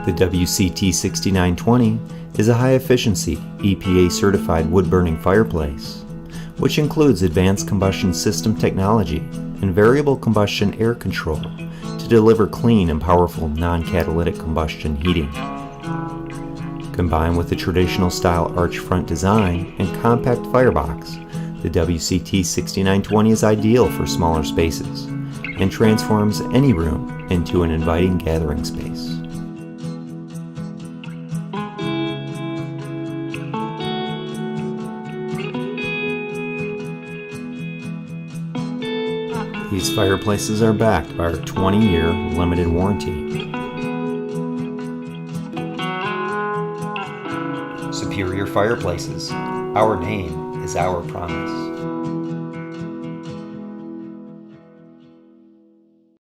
The WCT6920 is a high-efficiency, EPA-certified wood-burning fireplace, which includes advanced combustion system technology and variable combustion air control to deliver clean and powerful non-catalytic combustion heating. Combined with the traditional style arch front design and compact firebox, the WCT6920 is ideal for smaller spaces and transforms any room into an inviting gathering space. These fireplaces are backed by our 20-year limited warranty. Superior Fireplaces. Our name is our promise.